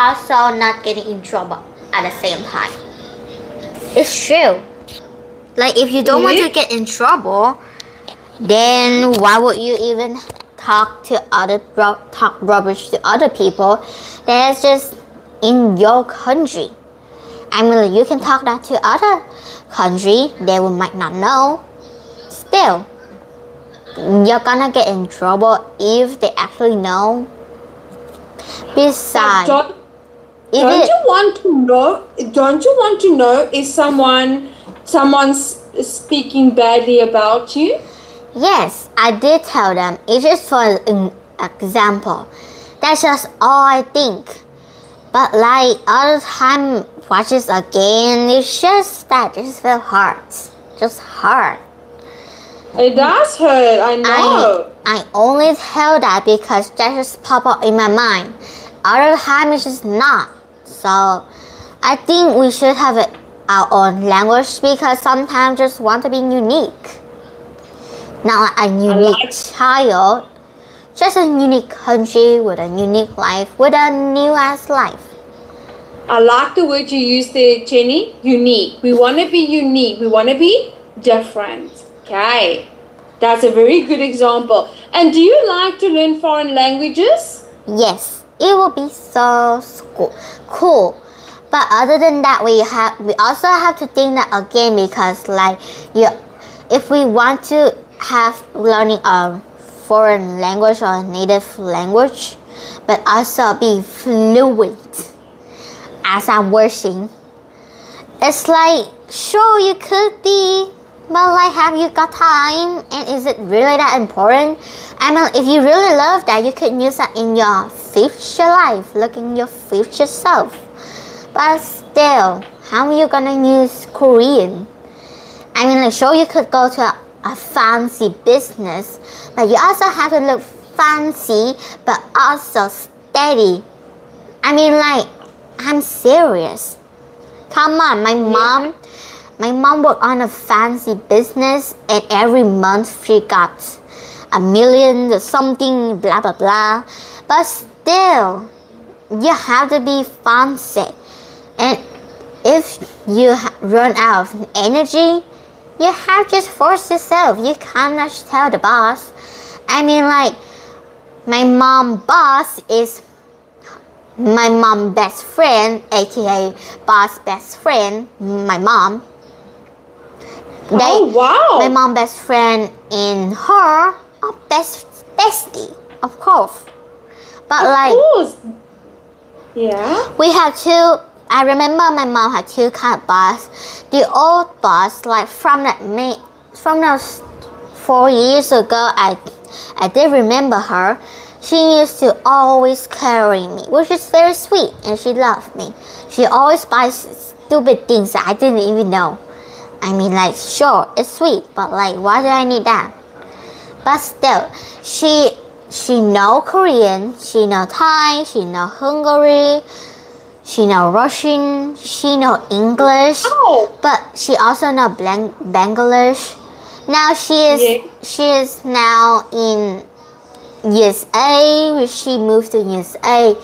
also not getting in trouble at the same time. It's true. Like, if you don't want to get in trouble, then why would you even talk rubbish to other people that's just in your country? I mean, you can talk that to other country, they might not know. Still, you're gonna get in trouble if they actually know. Besides, don't you want to know if someone's speaking badly about you? Yes, I did tell them. It's just for an example. That's just all I think. But like other time watches again, it's just that it just felt hard. Just hard. It does hurt, I know. I only tell that because that just pop up in my mind. Other time it's just not. So I think we should have our own language because sometimes just want to be unique. Not like a unique child, just a unique country with a unique life, with a new ass life. I like the word you used there, Jenny. Unique. We want to be unique. We want to be different. Okay. That's a very good example. And do you like to learn foreign languages? Yes, it will be so cool. But other than that, we also have to think that again because if we want to have learning a foreign language or a native language, but also be fluent as I'm working. It's like, sure you could be, but like, have you got time? And is it really that important? I mean, if you really love that, you could use that in your future life, looking your future self. But still, how are you gonna use Korean? I mean, like, sure you could go to a fancy business, but you also have to look fancy, but also steady. I mean, like, I'm serious. Come on, my mom worked on a fancy business, and every month she got $1 million or something, blah blah blah. But still, you have to be fancy, and if you run out of energy, you have to just force yourself. You cannot tell the boss. I mean, like, my mom's boss is my mom's best friend, aka boss best friend, my mom. Wow. My mom's best friend and her are bestie, of course. But of course. Yeah. We have two. I remember my mom had two kind of boss. The old boss, like from those 4 years ago, I did remember her. She used to always carry me, which is very sweet, and she loved me. She always buys stupid things that I didn't even know. I mean, like, sure, it's sweet, but like, why do I need that? But still, she know Korean, she know Thai, she know Hungary, she know Russian, she know English, but she also know Bangladesh. Now she is now in USA. She moved to USA,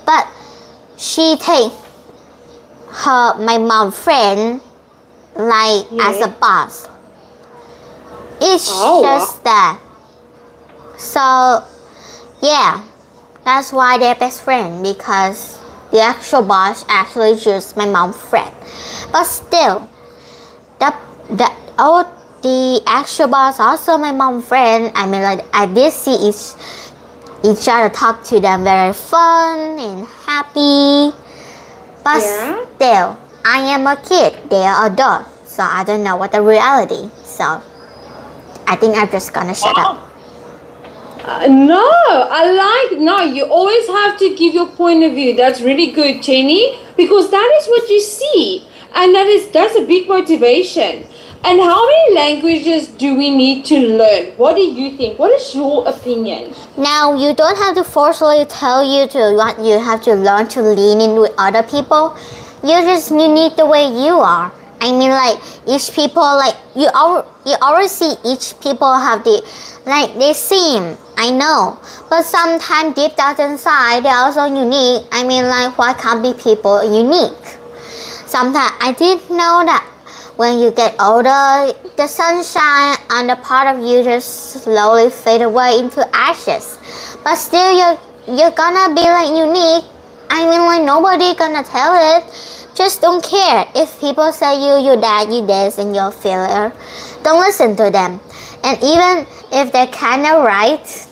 but she take my mom friend as a boss. It's just that. So yeah, that's why they're best friend, because the actual boss actually just my mom's friend. But still, the actual boss also my mom's friend. I mean, like, I did see each other talk to them very fun and happy. But still, I am a kid, they are adults, so I don't know what the reality. So I think I'm just gonna shut up. No, you always have to give your point of view. That's really good, Jenny, because that is what you see, and that's a big motivation. And how many languages do we need to learn? What do you think? What is your opinion? Now, you don't have to forcefully tell you have to learn to lean in with other people. You're just unique the way you are. I mean, like, each people, like, you always see each people have the, like, they seem, I know, but sometimes deep down inside, they're also unique. I mean, like, why can't be people unique? Sometimes I didn't know that when you get older, the sunshine on the part of you just slowly fade away into ashes. But still, you're gonna be, like, unique. I mean, like, nobody gonna tell it. Just don't care. If people say you're that, you this, and you're a failure, don't listen to them. And even if they're kinda right,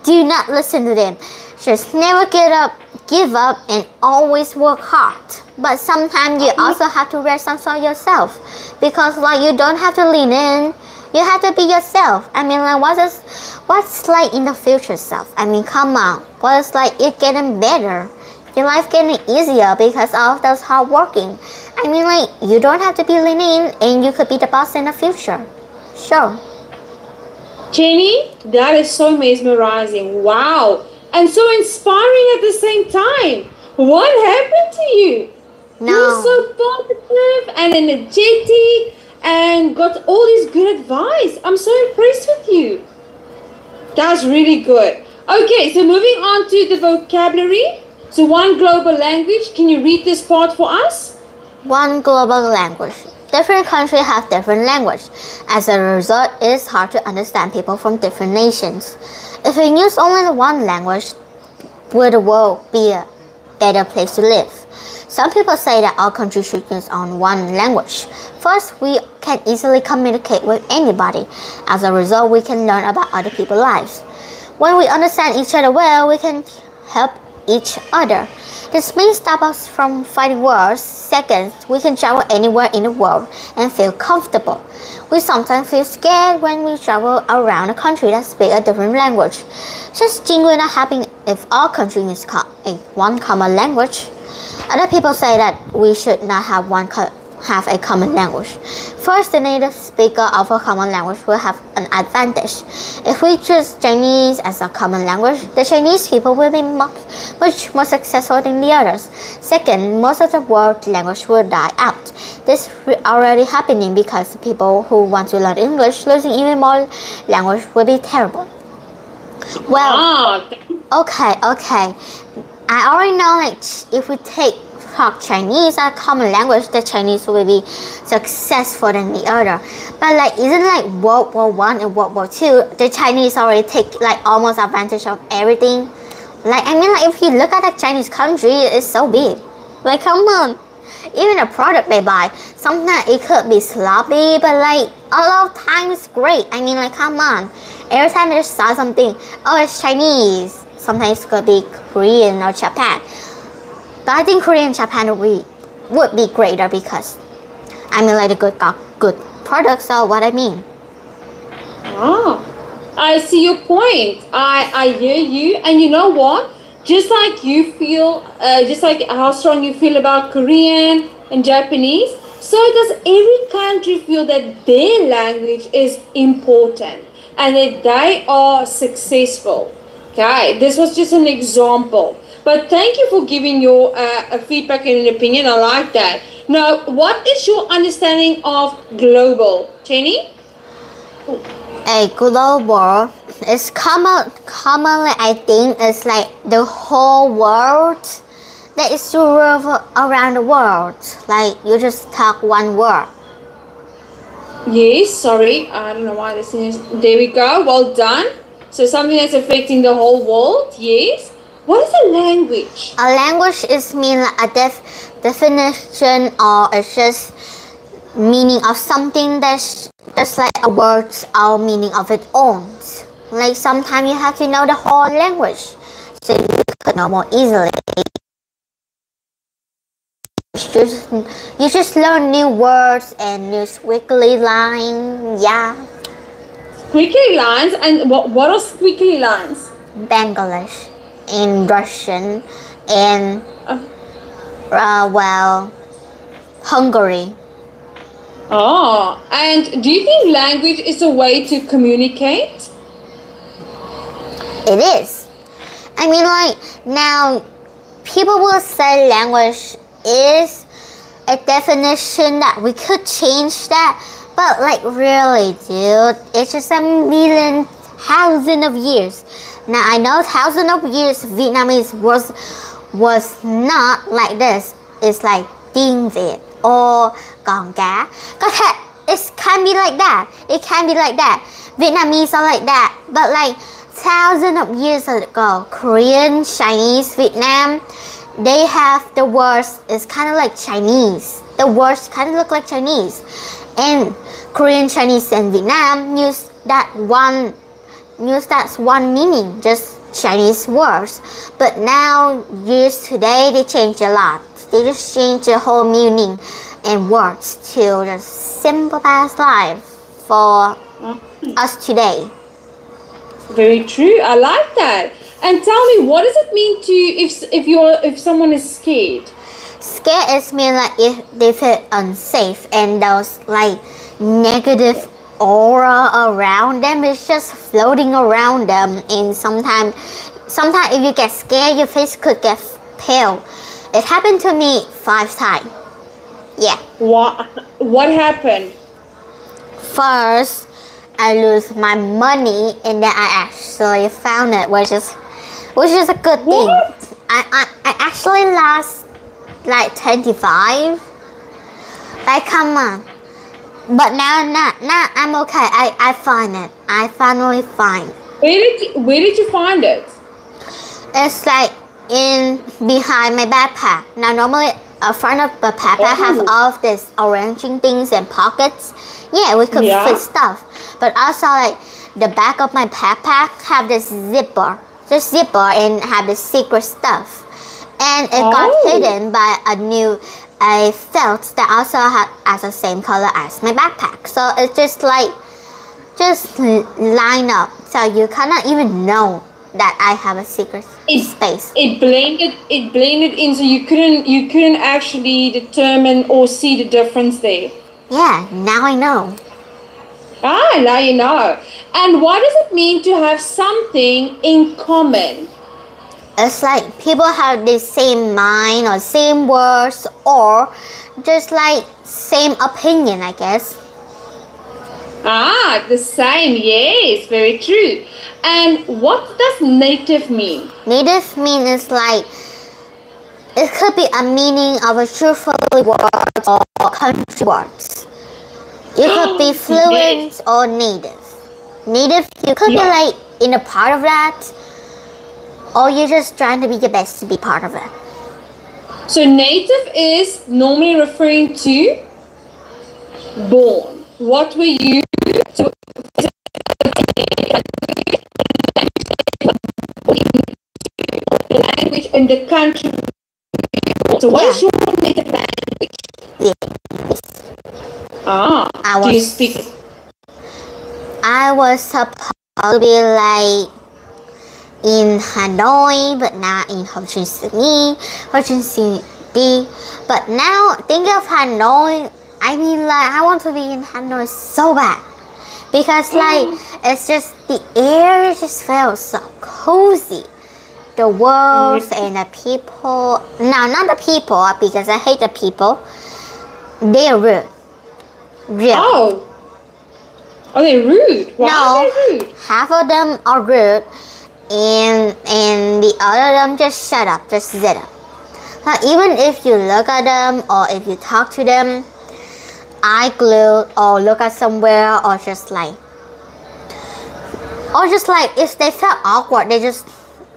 do not listen to them. Just never give up, and always work hard. But sometimes you also have to rest some sort yourself, because, like, you don't have to lean in. You have to be yourself. I mean, like, what's like in the future self? I mean, come on. What's like it getting better? Your life getting easier because of those hard working. I mean, like, you don't have to be leaning, and you could be the boss in the future. Sure. Jenny, that is so mesmerizing. Wow. And so inspiring at the same time. What happened to you? No. You're so positive and energetic and got all this good advice. I'm so impressed with you. That's really good. Okay, so moving on to the vocabulary. So one global language. Can you read this part for us? One global language. Different countries have different language. As a result, it is hard to understand people from different nations. If we use only one language, would the world be a better place to live? Some people say that all countries should use on one language. First, we can easily communicate with anybody. As a result, we can learn about other people's lives. When we understand each other well, we can help each other. This may stop us from fighting wars. Second, we can travel anywhere in the world and feel comfortable. We sometimes feel scared when we travel around a country that speaks a different language. Such thing will not happen if all countries use one common language. Other people say that we should not have a common language. First, the native speaker of a common language will have an advantage. If we choose Chinese as a common language, the Chinese people will be much more successful than the others. Second, most of the world language will die out. This is already happening because people who want to learn English, losing even more language will be terrible. Well, okay. I already know, like, if we talk Chinese as a common language, the Chinese will be successful than the other. But, like, isn't like World War I and World War II, the Chinese already take, like, almost advantage of everything. Like, I mean, like, if you look at the Chinese country, it's so big. Like, come on. Even the product they buy, sometimes it could be sloppy, but, like, a lot of times it's great. I mean, like, come on. Every time they saw something, oh, it's Chinese. Sometimes it could be Korean or Japan. But I think Korean and Japan would be greater because, I mean, like, the good products are what I mean. Oh, I see your point. I hear you. And you know what? Just like you feel, just like how strong you feel about Korean and Japanese, so does every country feel that their language is important and that they are successful. Okay, this was just an example. But thank you for giving your feedback and an opinion. I like that. Now, what is your understanding of global, Jenny? A global is commonly, I think, it's like the whole world that is around the world. Like, you just talk one word. Yes, sorry. I don't know why this is. There we go. Well done. So something that's affecting the whole world, yes. What is a language? A language is mean like a definition, or it's just meaning of something that's like a word or meaning of its own. Like, sometimes you have to know the whole language so you could know more easily. You just learn new words and new squiggly lines. Yeah. Squiggly lines? And what are squiggly lines? Bangladesh, in Russian, and Hungary. Oh, and do you think language is a way to communicate? It is. I mean, like, now people will say language is a definition that we could change that, but like really, dude, it's just a million thousand of years. Now I know thousand of years Vietnamese was not like this. It's like tiếng Việt or con cá. It can be like that. It can be like that. Vietnamese are like that, but like thousands of years ago, Korean, Chinese, Vietnam, they have the words. It's kind of like Chinese. The words kind of look like Chinese, and Korean, Chinese, and Vietnam use that one meaning, just Chinese words. But now, years today, they change a lot. They just change the whole meaning and words to just simplify life for us today. Very true. I like that. And tell me, what does it mean to you if someone is scared? Scared is mean like if they feel unsafe and those like negative aura around them is just floating around them, and sometimes if you get scared, your face could get pale. It happened to me 5 times. Yeah. What happened? First, I lose my money, and then I actually found it, which is a good thing. What? I actually lost like 25. Like, come on. But now I'm okay. I find it. I finally find it. Where did you find it? It's like behind my backpack. Now normally a front of the backpack have all of this arranging things and pockets. Yeah, we could fit stuff. But also like the back of my backpack have this zipper and have this secret stuff. And it got hidden by a felt that also has the same color as my backpack. So it's just line up. So you cannot even know that I have a secret space. It blended in, so you couldn't actually determine or see the difference there. Yeah, now I know. Now you know. And what does it mean to have something in common? It's like people have the same mind or same words or just like same opinion, I guess. The same. Yes, very true. And what does native mean? Native mean is like, it could be a meaning of a truthful words or country words. You could be fluent or native. Native, you could be like in a part of that, or you're just trying to be your best to be part of it. So native is normally referring to born. What were you? Language in the country. So what is your native language? Yes. Do you speak it? I was supposed to be like in Hanoi, but now in Ho Chi Minh City. But now thinking of Hanoi, I mean like I want to be in Hanoi so bad. Because like it's just the air just feels so cozy. The words and the people. No, not the people, because I hate the people. They're rude. Really. Oh. Are they rude? Why are they rude? Half of them are rude, and the other of them just shut up, just sit up. Like, even if you look at them or if you talk to them, eye glued or look at somewhere or just like if they felt awkward, they just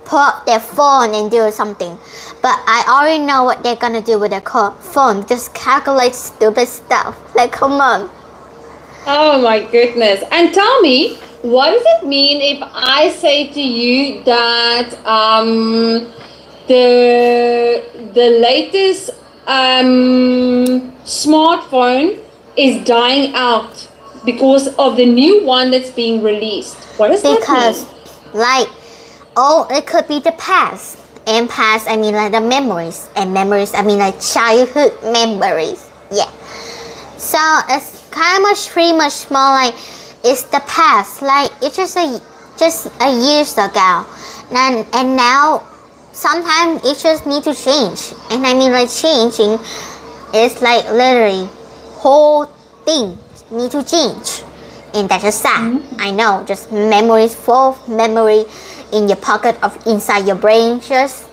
pull up their phone and do something. But I already know what they're gonna do with their phone. Just calculate stupid stuff. Like, come on. Oh my goodness. And tell me, what does it mean if I say to you that the latest smartphone is dying out because of the new one that's being released? What does that mean? Because like, it could be the past. And past, I mean like the memories. And memories, I mean like childhood memories. Yeah. So it's kind of pretty much more like it's the past. Like it's just a years ago. And now sometimes it just need to change. And I mean like changing It's like literally whole thing need to change. And that's just sad. I know, just memories, full memory in your pocket of inside your brain just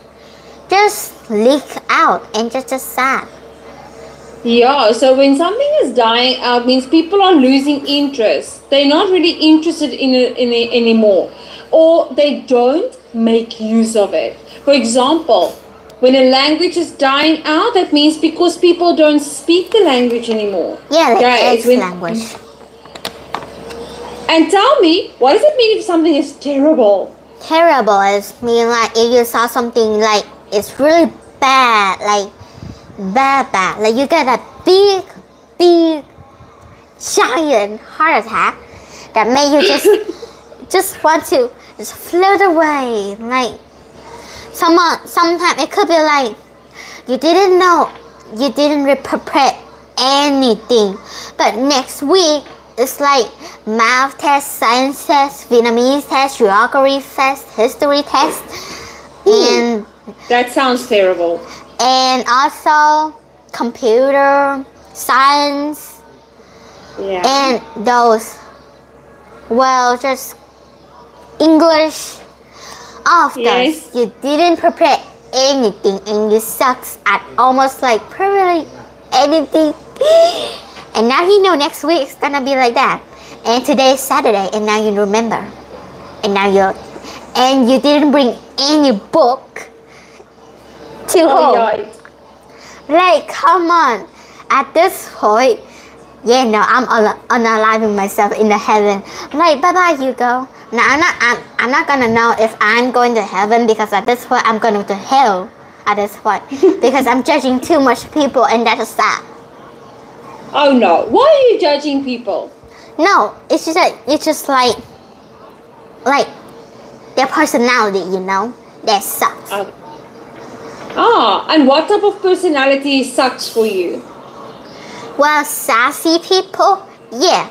leak out, and just sad. Yeah, so when something is dying out means people are losing interest. They're not really interested in it anymore, or they don't make use of it. For example, when a language is dying out, that means because people don't speak the language anymore. Yeah, like X language. And tell me, what does it mean if something is terrible? Terrible is mean like if you saw something like it's really bad, like bad, like you get a big giant heart attack that made you just want to just float away. Like sometimes it could be like you didn't know, you didn't prepare anything, but next week it's like math test, science test, Vietnamese test, geography test, history test, and that sounds terrible. And also computer science, and those, well, just English. All of those you didn't prepare anything, and you sucks at almost like probably anything. And now you know next week it's gonna be like that. And today is Saturday, and now you remember. And now you didn't bring any book to home. Yeah. Like, come on. At this point, I'm unaliving myself in the heaven. Like, bye-bye, Hugo. Now I'm not gonna know if I'm going to heaven, because at this point I'm going to hell. At this point, because I'm judging too much people, and that is sad. Oh no! Why are you judging people? No, it's just like their personality, that sucks. And what type of personality sucks for you? Well, sassy people, yeah,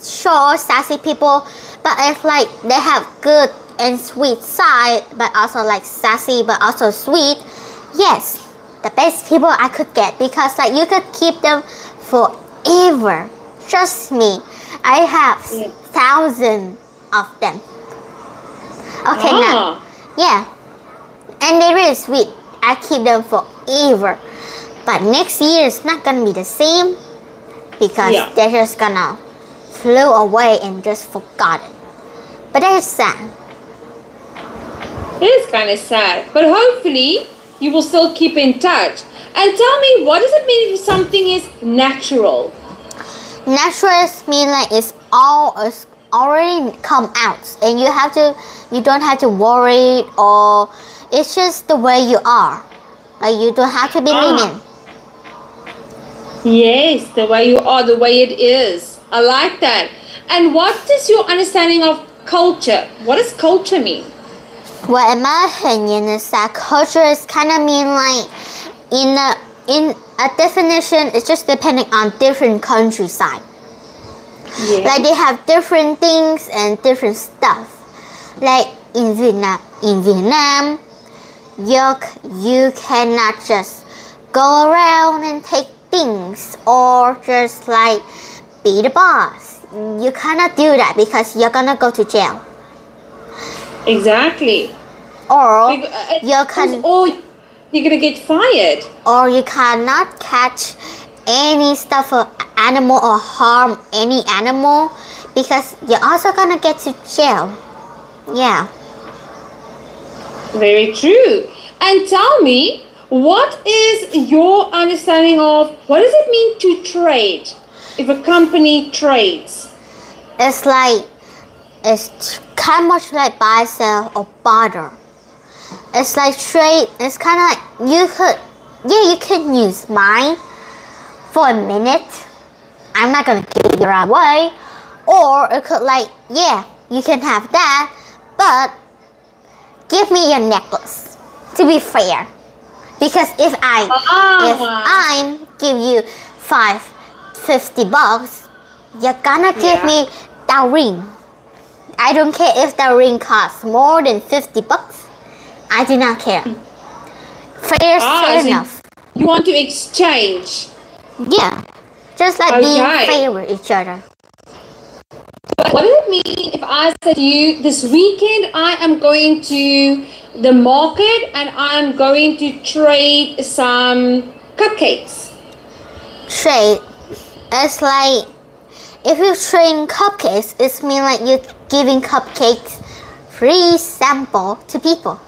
sure, sassy people, but if like they have good and sweet side, but also like sassy, but also sweet, yes, the best people I could get, because like you could keep them forever. Trust me, I have thousands of them. Okay, now, yeah, and they're really sweet. I keep them forever. But next year is not gonna be the same, because they're just gonna flew away and just forgotten. But that is sad. It is kind of sad, but hopefully you will still keep in touch. And tell me, what does it mean if something is natural? Natural means like it's already come out, and you don't have to worry, or it's just the way you are. Like you don't have to be lenient. Yes, the way you are, the way it is. I like that. And what is your understanding of culture? What does culture mean? Well, in my opinion, is that culture is kind of mean like in a definition. It's just depending on different countryside. Yeah. Like they have different things and different stuff. Like in Vietnam, you cannot just go around and take things, or just like be the boss. You cannot do that, because you're gonna go to jail. Exactly. Or you're gonna get fired. Or you cannot catch any stuff or animal or harm any animal, because you're also gonna get to jail. Yeah. Very true. And tell me, what is your understanding of what does it mean to trade? If a company trades, it's kind of much like buy, sell, or barter. It's like trade. It's kind of like you can use mine for a minute. I'm not gonna give it right away. Or it could like, you can have that, but give me your necklace, to be fair. Because if I give you $50, you're gonna give me that ring. I don't care if the ring costs more than $50. I do not care. Fair enough. You want to exchange. Yeah. Just like being fair with each other. What does it mean if I said to you, this weekend I am going to the market and I'm going to trade some cupcakes? Trade. It's like, if you trade cupcakes, it means like you're giving cupcakes free sample to people.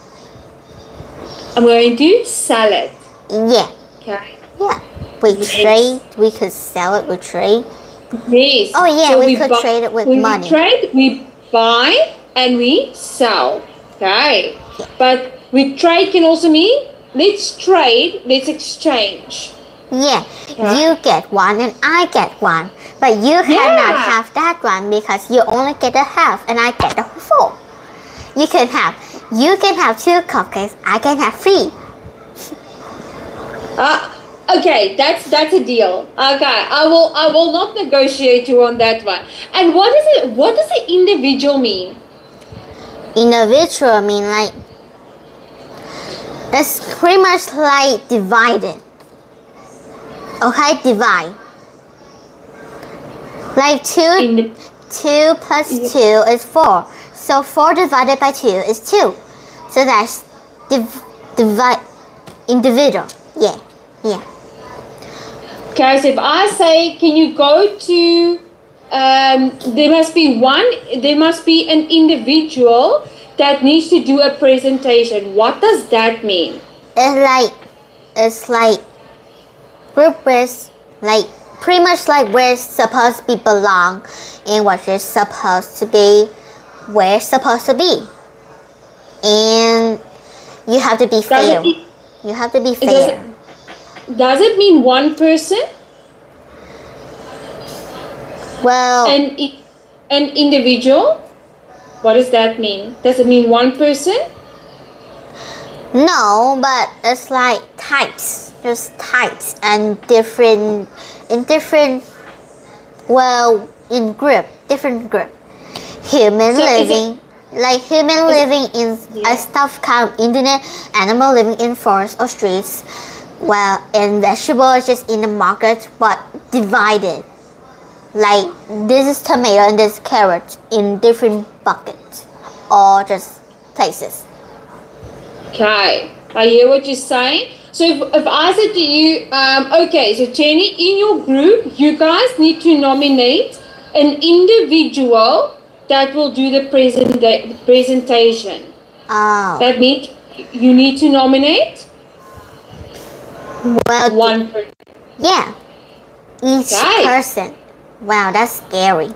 I'm going to sell it. Yeah. Okay. Yeah. We trade. We could sell it. We trade. Yes. Oh yeah, so we could trade it with money. We trade, we buy and we sell. Okay. Yeah. But we trade can also mean let's trade, let's exchange. Yeah. You get one and I get one. But you cannot have that one because you only get a half and I get the full. You can have 2 cupcakes, I can have 3. Okay, that's a deal. Okay, I will not negotiate you on that one. And what does the individual mean? Individual mean like, it's pretty much like divided. Okay, divide. Like 2 plus 2 is 4. So 4 divided by 2 is 2. So that's divide individual. Yeah. Okay, so if I say, can you go to, there must be an individual that needs to do a presentation. What does that mean? It's like group with, like, pretty much like we're supposed to be belong and what you're supposed to be, we're supposed to be. And you have to be fair. You have to be fair. Does it mean one person? Well, an individual? What does that mean? Does it mean one person? No, but it's like types. There's types and different different group. Human living in a stuff kind of internet, animal living in forests or streets. Well, and vegetables just in the market, but divided. Like, this is tomato and this is carrot in different buckets or just places. Okay, I hear what you're saying. So if I said to you, okay, so Jenny, in your group, you guys need to nominate an individual that will do the presentation. Oh. That means you need to nominate one person. Yeah. Each person. Wow, that's scary.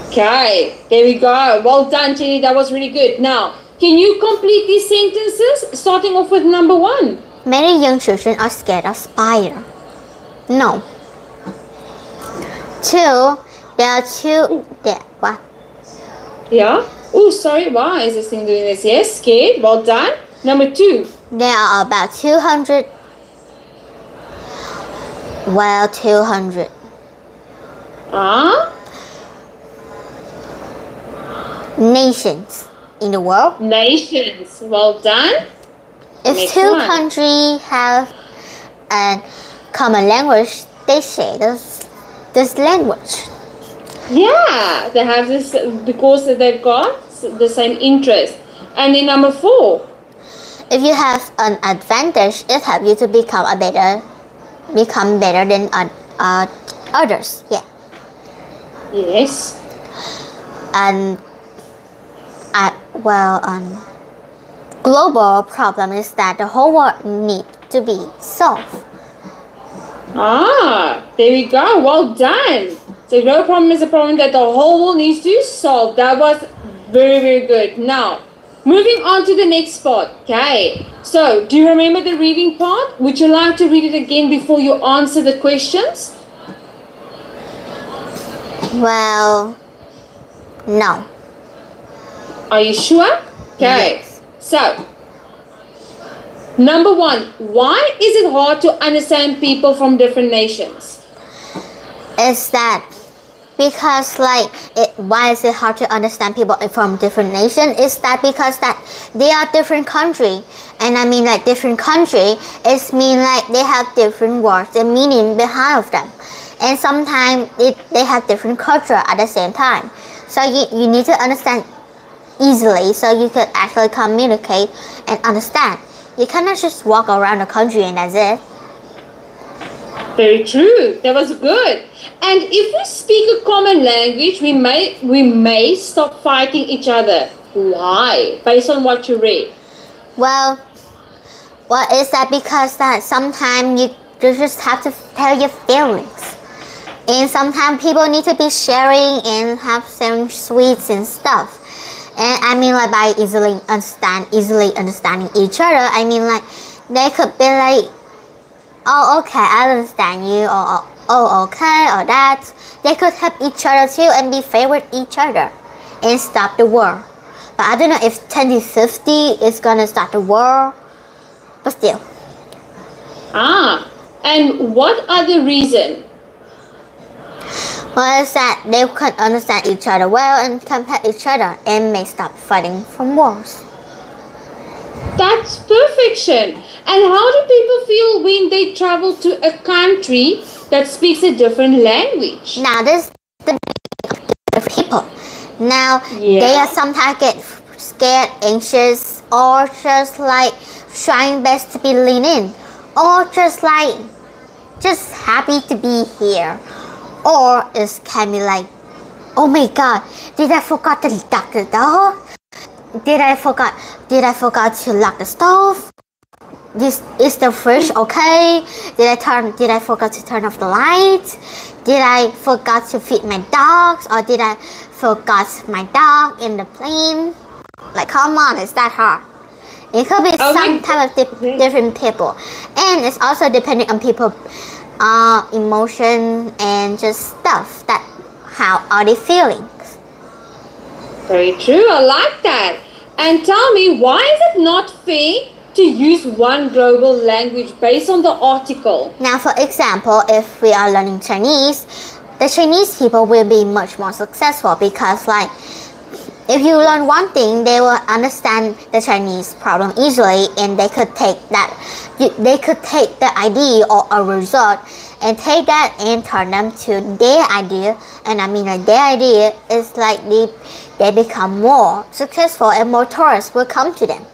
Okay, there we go. Well done, Jenny. That was really good. Now, can you complete these sentences, starting off with number 1? Many young children are scared of spider. No. 2. There are 2. There. What? Yeah. Oh, sorry. Why is this thing doing this? Yes, scared. Well done. Number 2. There are about 200. Well, 200. Nations in the world. Nations. Well done. If Next 2 one. countries have a common language, they share this language. Yeah, they have this because they've got the same interest. And then number 4. If you have an advantage, it helps you to become better than others. Yeah. Yes. And global problem is that the whole world needs to be solved. There we go. Well done. So no problem is a problem that the whole world needs to solve. That was very, very good. Now, moving on to the next part. Okay. So, do you remember the reading part? Would you like to read it again before you answer the questions? Well, no. Are you sure? Okay. Yes. So, number 1. Why is it hard to understand people from different nations? It's that Because why is it hard to understand people from different nations? Is that because that they are different country, and I mean different country, it mean they have different words and meaning behind of them, and sometimes they have different culture at the same time. So you need to understand easily so you can actually communicate and understand. You cannot just walk around the country and that's it. Very true. That was good. And if we speak a common language, we may stop fighting each other. Why? Based on what you read. Well, is that because that sometimes you just have to tell your feelings. And sometimes people need to be sharing and have some sweets and stuff. And I mean by easily understanding each other, I mean they could be oh okay, I understand you, or oh okay, or that. They could help each other too and be fair with each other and stop the war. But I don't know if 2050 is gonna start the war, but still. And what are the reasons? Well, it's that they could understand each other well and compare each other and may stop fighting from wars. That's perfection. And how do people feel when they travel to a country that speaks a different language? Now, this is the different people. Now, they are sometimes get scared, anxious, or just trying best to be lenient, or just happy to be here. Or it can be oh my god, did I forget to lock the door? Did I forgot to lock the stove? Is the fridge okay? Did I forget to turn off the lights? Did I forget to feed my dogs? Or did I forgot my dog in the plane? Come on, it's that hard. It could be some type of different people. And it's also depending on people emotion and just stuff that how are they feeling. Very true, I like that. And tell me, why is it not fair to use one global language based on the article? Now, for example, if we are learning Chinese, the Chinese people will be much more successful because if you learn one thing, they will understand the Chinese problem easily, and they could take the idea or a result and take that and turn them to their idea. And I mean their idea is they become more successful and more tourists will come to them.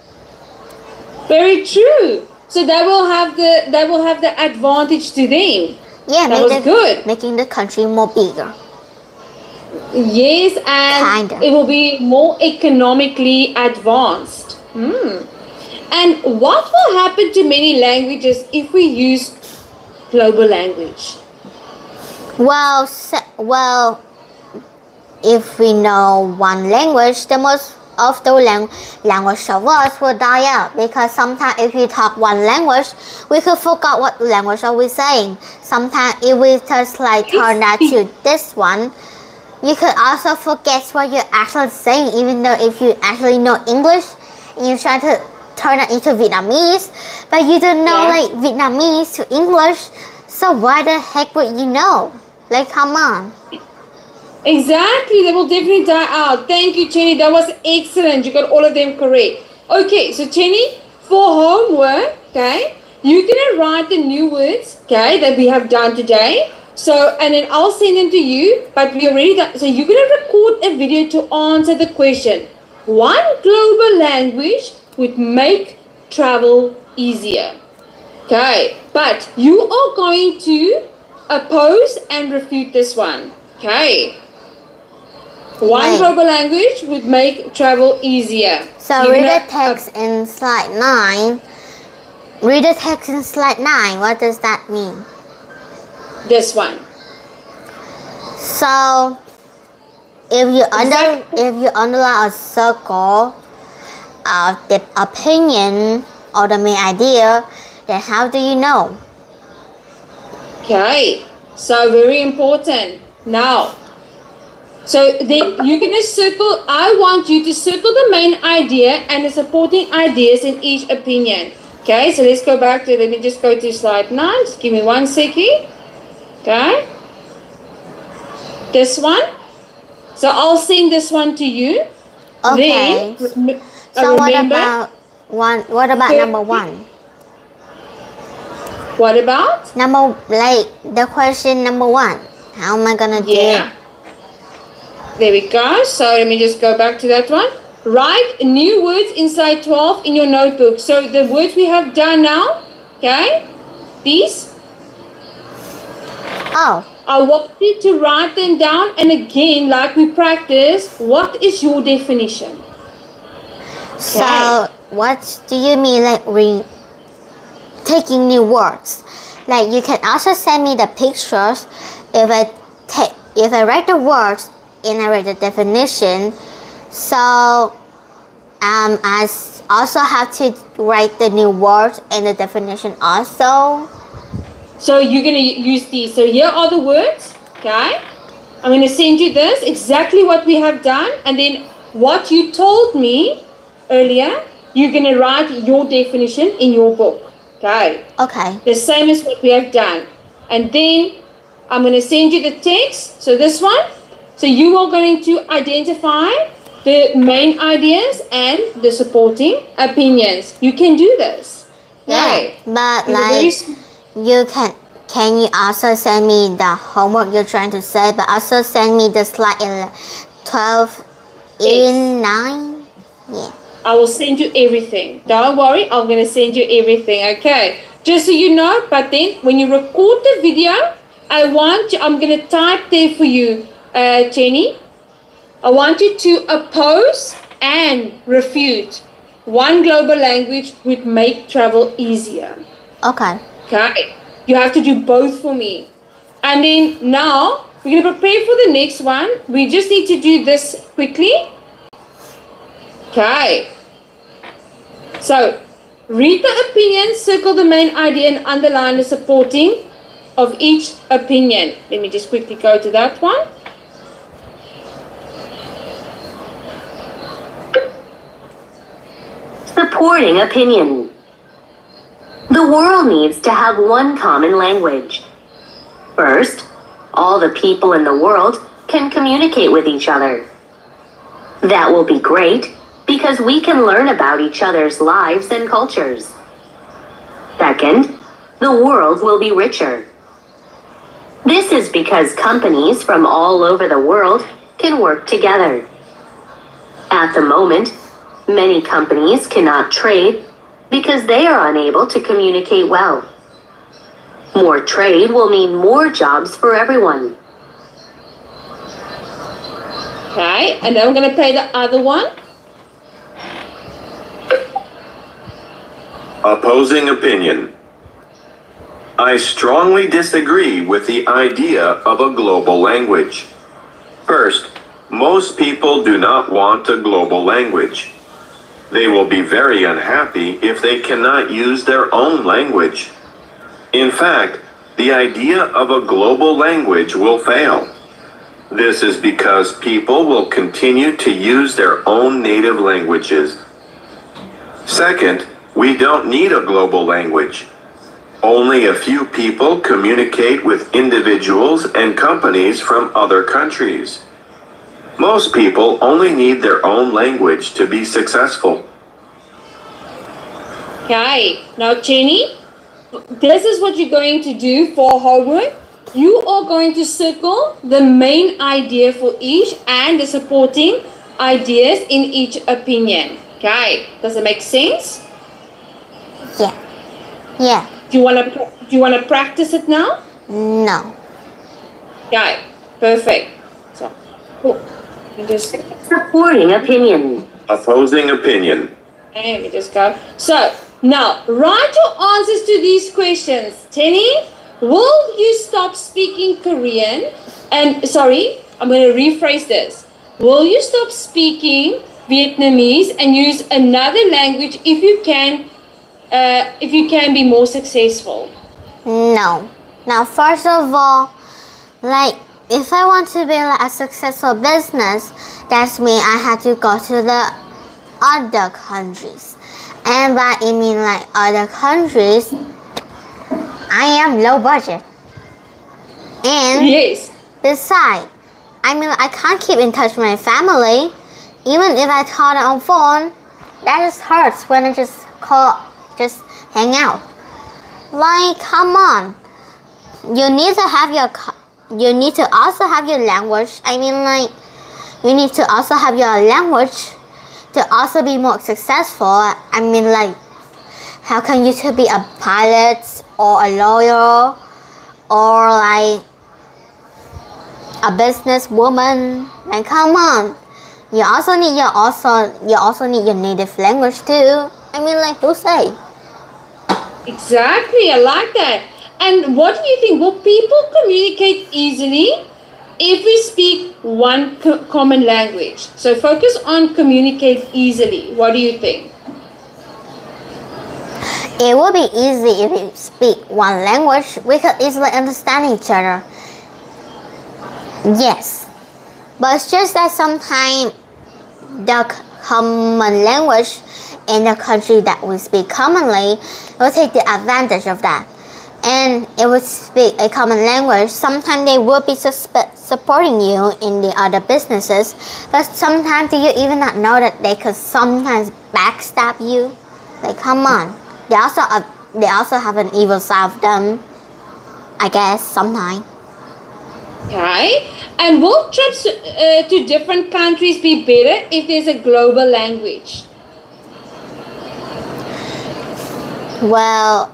Very true. So that will have the advantage to them. Yeah, that was good. Making the country more bigger. Yes, and it will be more economically advanced. And what will happen to many languages if we use global language? Well, if we know one language, the most of the language of us will die out, because sometimes if we talk one language, we could forget what language are we saying. Sometimes if we just turn that to this one, you could also forget what you're actually saying, even though if you actually know English and you try to turn it into Vietnamese, but you don't know Vietnamese to English, so why the heck would you know? Come on. Exactly, they will definitely die out. Thank you, Chenny. That was excellent. You got all of them correct. Okay, so Chenny, for homework, okay, you're gonna write the new words, okay, that we have done today. So, and then I'll send them to you, but we already done. So you're going to record a video to answer the question. One global language would make travel easier. Okay, but you are going to oppose and refute this one. Okay. One global language would make travel easier. So read the text in slide 9. Read the text in slide 9. What does that mean? This one. So if you underline a circle of the opinion or the main idea, then how do you know? Okay, so very important. Now, so then you're going to circle, I want you to circle the main idea and the supporting ideas in each opinion. Okay, so let's go back to, let me just go to slide 9. Just give me 1 second. Okay. This one. So I'll send this one to you. Okay. Then, So what remember, about one? What about number one? What about? Number, like the question number one. How am I gonna do it? There we go. So let me just go back to that one. Write new words inside 12 in your notebook. So the words we have done now, okay? These. Oh. I want you to write them down, and again, like we practice, what is your definition? So what do you mean, like taking new words? Like you can also send me the pictures if I write the words and I write the definition. So I also have to write the new words and the definition also. So you're going to use these. So here are the words, okay? I'm going to send you this, exactly what we have done. And then what you told me earlier, you're going to write your definition in your book, okay? Okay. The same as what we have done. And then I'm going to send you the text. So this one. So you are going to identify the main ideas and the supporting opinions. You can do this. Yeah, right? But like... Can you also send me the homework you're trying to say, but also send me the slide in 12 in 9? Yeah. I will send you everything. Don't worry, I'm going to send you everything, okay? Just so you know, but then when you record the video, I'm going to type there for you, Jenny. I want you to oppose and refute. One global language would make travel easier. Okay. Okay, you have to do both for me. And then now, we're going to prepare for the next one. We just need to do this quickly. Okay. So, read the opinion, circle the main idea, and underline the supporting of each opinion. Let me just quickly go to that one. Supporting opinion. The world needs to have one common language. First, all the people in the world can communicate with each other. That will be great because we can learn about each other's lives and cultures. Second, the world will be richer. This is because companies from all over the world can work together. At the moment, many companies cannot trade because they are unable to communicate well. More trade will mean more jobs for everyone. Okay, and then I'm going to play the other one. Opposing opinion. I strongly disagree with the idea of a global language. First, most people do not want a global language. They will be very unhappy if they cannot use their own language. In fact, the idea of a global language will fail. This is because people will continue to use their own native languages. Second, we don't need a global language. Only a few people communicate with individuals and companies from other countries. Most people only need their own language to be successful. Okay, now Jenny, this is what you're going to do for homework. You are going to circle the main idea for each and the supporting ideas in each opinion. Okay, does it make sense? Yeah. Yeah. Do you want to practice it now? No. Okay, perfect. So, cool. Just Supporting opinion. Opposing opinion. okay, let me just go. So now write your answers to these questions. Tenny, will you stop speaking Korean? And sorry, I'm going to rephrase this. Will you stop speaking Vietnamese and use another language if you can be more successful? No. Now, first of all, like, if I want to be like a successful business, that means I have to go to the other countries. And by I mean like other countries, I am low budget. And Yes. besides, I mean, I can't keep in touch with my family. Even if I call them on phone, that just hurts when I just hang out. Like, come on. You need to also have your language. I mean, like, you need to also have your language to also be more successful. I mean, like, how can you to be a pilot or a lawyer or like a businesswoman? Like, come on. You also need your native language too. I mean, like, who say? Exactly, I like that. And what do you think? Will people communicate easily if we speak one common language? So focus on communicate easily. What do you think? It will be easy if we speak one language. We could easily understand each other. Yes. But it's just that sometimes the common language in the country that we speak commonly will take the advantage of that. And it would speak a common language. Sometimes they will be supporting you in the other businesses. But sometimes do you even not know that they could sometimes backstab you? Like, come on. They also have an evil side of them, I guess, sometimes. Okay. And will trips to different countries be better if there's a global language? Well,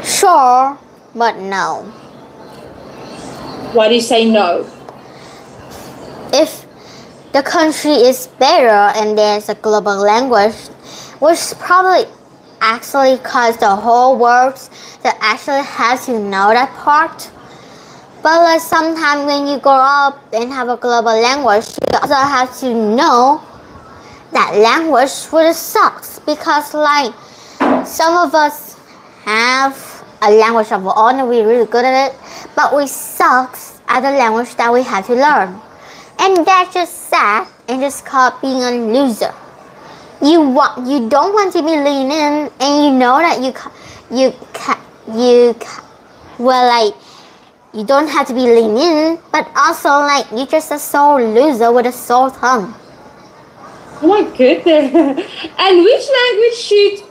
sure, but no. Why do you say no? If the country is better and there's a global language, which probably actually cause the whole world to actually have to know that part. But like sometimes when you grow up and have a global language, you also have to know that language really sucks, because like some of us have a language of our own and we're really good at it, but we suck at the language that we have to learn. And that's just sad and just called being a loser. You don't want to be lean in, and you know that you don't have to be lean in, but also like you're just a sore loser with a sore tongue. Oh my goodness. And which language should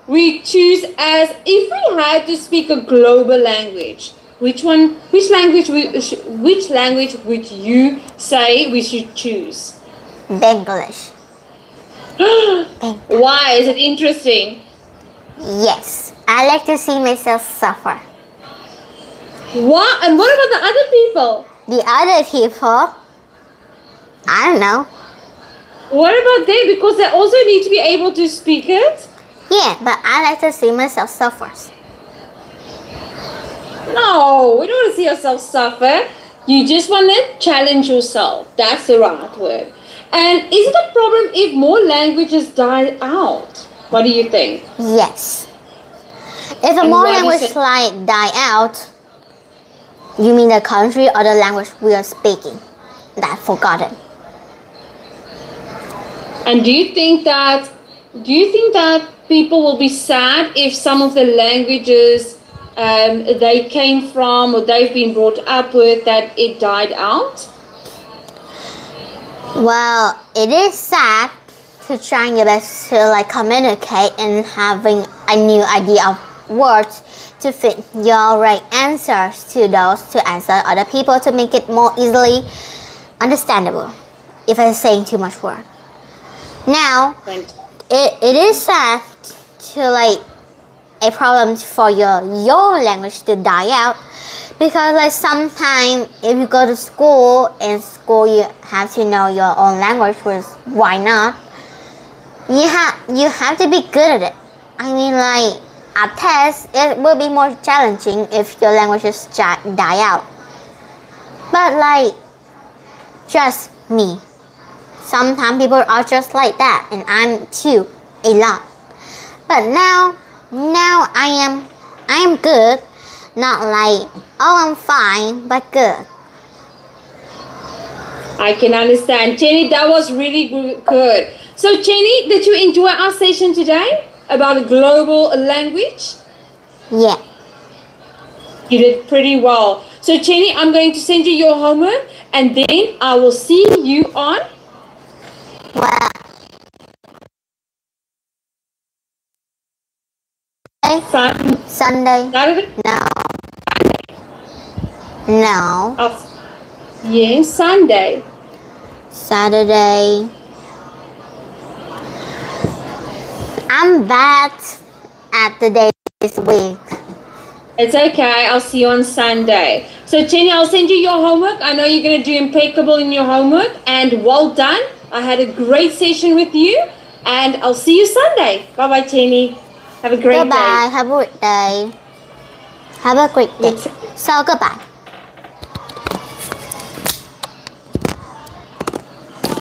we choose as if we had to speak a global language? Which language would you say we should choose? English. Why? Is it interesting? Yes, I like to see myself suffer. What? And what about the other people? The other people, I don't know. What about them? Because they also need to be able to speak it? Yeah, but I like to see myself suffer. No, we don't want to see ourselves suffer. You just want to challenge yourself. That's the right word. And is it a problem if more languages die out? What do you think? Yes. If more languages die out, you mean the country or the language we are speaking? That forgotten. And do you think that people will be sad if some of the languages they came from or they've been brought up with, that it died out? Well, it is sad to trying your best to like communicate and having a new idea of words to fit your right answers to those to answer other people to make it more easily understandable. If I'm saying too much word. Now, it is sad to like a problem for your language to die out, because like sometimes if you go to school, in school you have to know your own language, which why not? You have to be good at it. I mean, like a test, it will be more challenging if your languages die out. But like just me, sometimes people are just like that, and I'm too a lot. But now I am good. Not like, oh, I'm fine, but good. I can understand. Jenny, that was really good. So, Jenny, did you enjoy our session today about a global language? Yeah. You did pretty well. So, Cheney, I'm going to send you your homework, and then I will see you on Wow. Sunday. Saturday. No. Yes, Sunday. Saturday. I'm bad at the day this week. It's okay. I'll see you on Sunday. So, Cheney, I'll send you your homework. I know you're going to do impeccable in your homework. And well done. I had a great session with you. And I'll see you Sunday. Bye-bye, Cheney. Have a great Goodbye. day. Have a great day. Have a great day. So, goodbye.